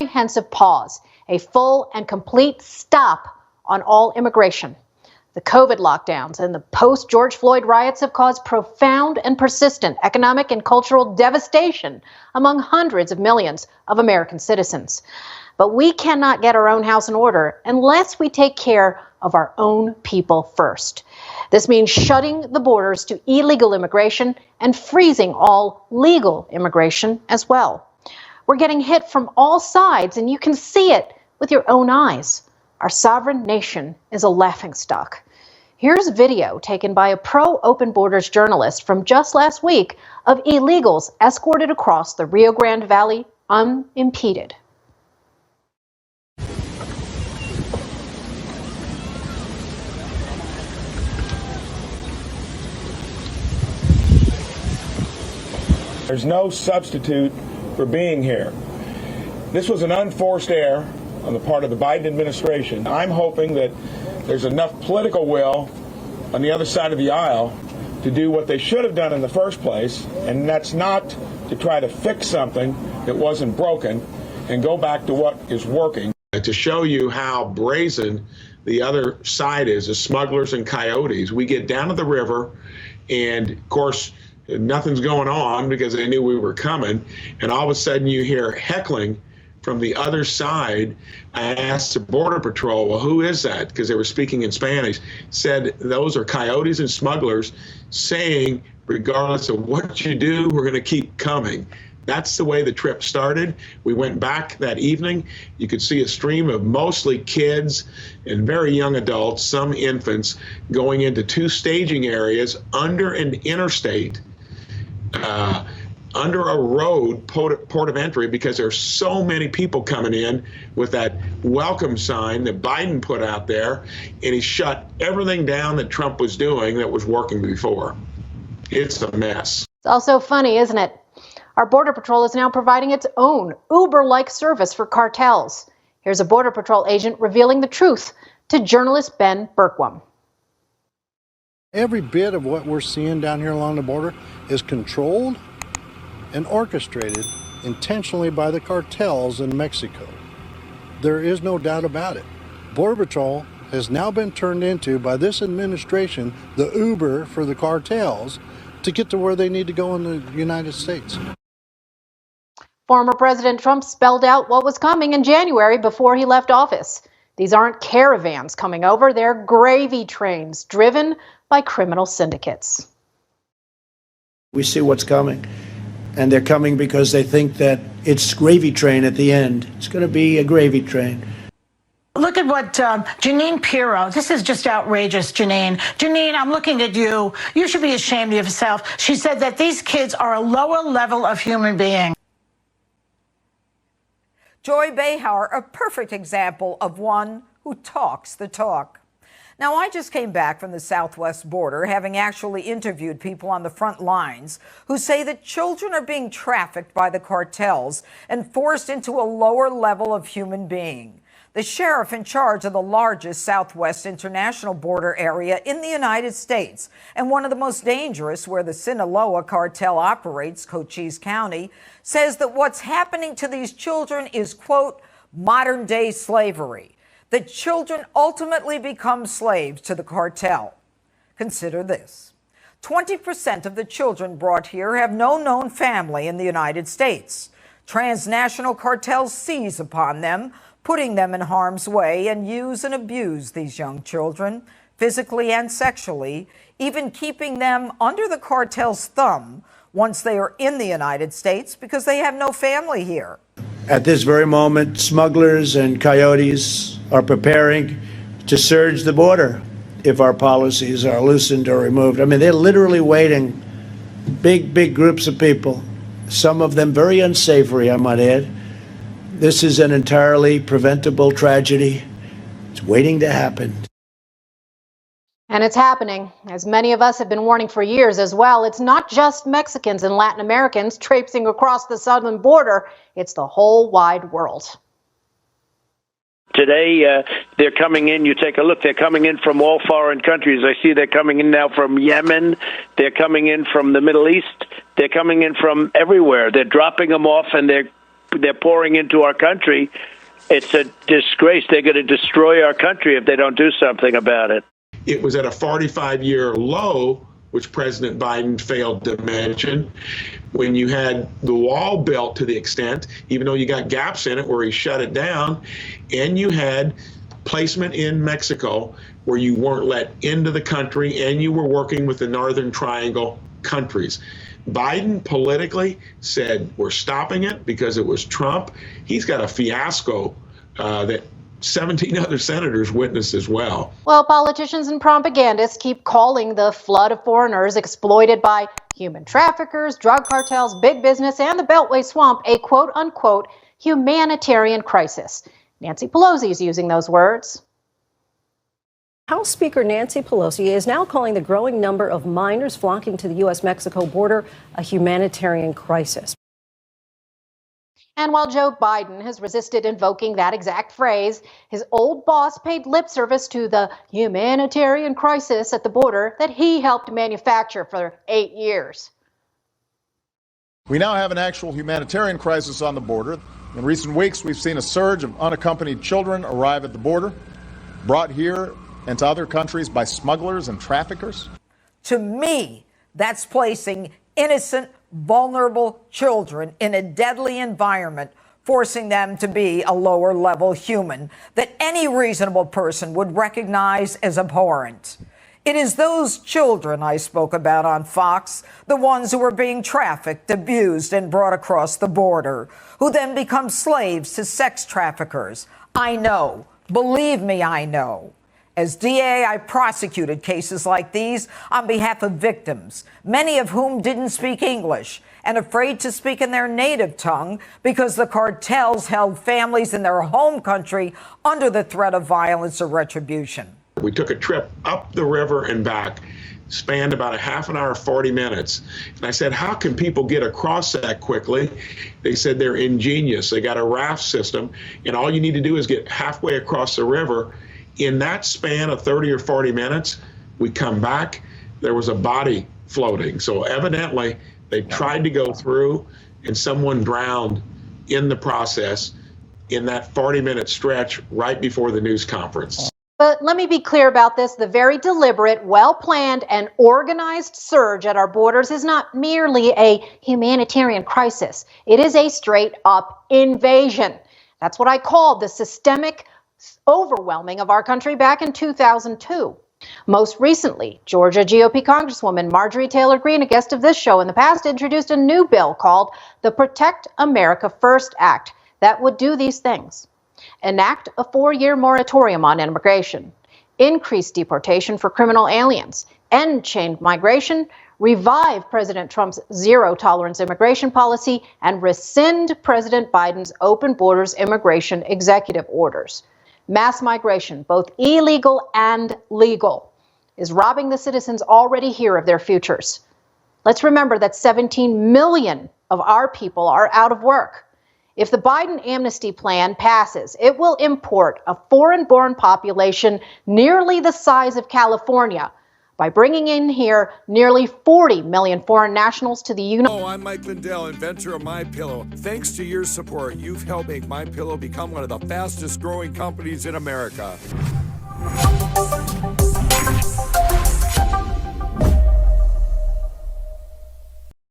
comprehensive pause, a full and complete stop on all immigration. The COVID lockdowns and the post-George Floyd riots have caused profound and persistent economic and cultural devastation among hundreds of millions of American citizens. But we cannot get our own house in order unless we take care of our own people first. This means shutting the borders to illegal immigration and freezing all legal immigration as well. We're getting hit from all sides, and you can see it with your own eyes. Our sovereign nation is a laughingstock. Here's video taken by a pro-open borders journalist from just last week of illegals escorted across the Rio Grande Valley unimpeded. There's no substitute for being here. This was an unforced error on the part of the Biden administration. I'm hoping that there's enough political will on the other side of the aisle to do what they should have done in the first place, and that's not to try to fix something that wasn't broken and go back to what is working. To show you how brazen the other side is, the smugglers and coyotes. We get down to the river, and of course, nothing's going on because they knew we were coming, and all of a sudden you hear heckling from the other side. I asked the Border Patrol, well, who is that? Because they were speaking in Spanish. Said those are coyotes and smugglers saying, regardless of what you do, we're going to keep coming. That's the way the trip started. We went back that evening. You could see a stream of mostly kids and very young adults, some infants, going into two staging areas under an interstate, under a road, port of entry, because there's so many people coming in with that welcome sign that Biden put out there, and he shut everything down that Trump was doing that was working before. It's a mess. It's also funny, isn't it? Our Border Patrol is now providing its own Uber-like service for cartels. Here's a Border Patrol agent revealing the truth to journalist Ben Berkwam. Every bit of what we're seeing down here along the border is controlled and orchestrated intentionally by the cartels in Mexico. There is no doubt about it. Border Patrol has now been turned into, by this administration, the Uber for the cartels to get to where they need to go in the United States. Former President Trump spelled out what was coming in January before he left office. These aren't caravans coming over, they're gravy trains driven by criminal syndicates. We see what's coming, and they're coming because they think that it's gravy train at the end. It's going to be a gravy train. Look at what Janine Pirro, this is just outrageous, Janine. Janine, I'm looking at you. You should be ashamed of yourself. She said that these kids are a lower level of human being. Joy Behar, a perfect example of one who talks the talk. Now, I just came back from the southwest border, having actually interviewed people on the front lines who say that children are being trafficked by the cartels and forced into a lower level of human being. The sheriff in charge of the largest southwest international border area in the United States, and one of the most dangerous where the Sinaloa cartel operates, Cochise County, says that what's happening to these children is, quote, modern-day slavery. The children ultimately become slaves to the cartel. Consider this. 20% of the children brought here have no known family in the United States. Transnational cartels seize upon them, putting them in harm's way, and use and abuse these young children, physically and sexually, even keeping them under the cartel's thumb once they are in the United States because they have no family here. At this very moment, smugglers and coyotes are preparing to surge the border if our policies are loosened or removed. I mean, they're literally waiting, big groups of people, some of them very unsavory, I might add. This is an entirely preventable tragedy. It's waiting to happen. And it's happening, as many of us have been warning for years as well. It's not just Mexicans and Latin Americans traipsing across the southern border. It's the whole wide world. Today, they're coming in. You take a look. They're coming in from all foreign countries. I see they're coming in now from Yemen. They're coming in from the Middle East. They're coming in from everywhere. They're dropping them off, and they're they're pouring into our country. It's a disgrace. They're going to destroy our country if they don't do something about it. It was at a 45-year low, which President Biden failed to mention, when you had the wall built to the extent, even though you got gaps in it where he shut it down, and you had placement in Mexico where you weren't let into the country, and you were working with the Northern Triangle countries. Biden politically said we're stopping it because it was Trump. He's got a fiasco that 17 other senators witnessed as well. Well, politicians and propagandists keep calling the flood of foreigners exploited by human traffickers, drug cartels, big business, and the Beltway swamp a quote-unquote humanitarian crisis. Nancy Pelosi is using those words. House Speaker Nancy Pelosi is now calling the growing number of minors flocking to the U.S.-Mexico border a humanitarian crisis. And while Joe Biden has resisted invoking that exact phrase, his old boss paid lip service to the humanitarian crisis at the border that he helped manufacture for 8 years. We now have an actual humanitarian crisis on the border. In recent weeks, we've seen a surge of unaccompanied children arrive at the border, brought here and to other countries by smugglers and traffickers. To me, that's placing innocent, vulnerable children in a deadly environment, forcing them to be a lower level human that any reasonable person would recognize as abhorrent. It is those children I spoke about on Fox, the ones who are being trafficked, abused, and brought across the border, who then become slaves to sex traffickers. I know. Believe me, I know. As DA, I prosecuted cases like these on behalf of victims, many of whom didn't speak English and afraid to speak in their native tongue because the cartels held families in their home country under the threat of violence or retribution. We took a trip up the river and back, spanned about a half an hour, 40 minutes. And I said, how can people get across that quickly? They said they're ingenious. They got a raft system, and all you need to do is get halfway across the river. In that span of 30 or 40 minutes, we come back, there was a body floating. So evidently, they tried to go through, and someone drowned in the process in that 40-minute stretch right before the news conference. But let me be clear about this. The very deliberate, well-planned, and organized surge at our borders is not merely a humanitarian crisis. It is a straight-up invasion. That's what I called the systemic overwhelming of our country back in 2002. Most recently, Georgia GOP Congresswoman Marjorie Taylor Greene, a guest of this show in the past, introduced a new bill called the Protect America First Act that would do these things. Enact a 4-year moratorium on immigration, increase deportation for criminal aliens, end chain migration, revive President Trump's zero-tolerance immigration policy, and rescind President Biden's open borders immigration executive orders. Mass migration, both illegal and legal, is robbing the citizens already here of their futures. Let's remember that 17 million of our people are out of work. If the Biden amnesty plan passes, it will import a foreign-born population nearly the size of California by bringing in here nearly 40 million foreign nationals to the United States. I'm Mike Lindell, inventor of MyPillow. Thanks to your support, you've helped make MyPillow become one of the fastest growing companies in America.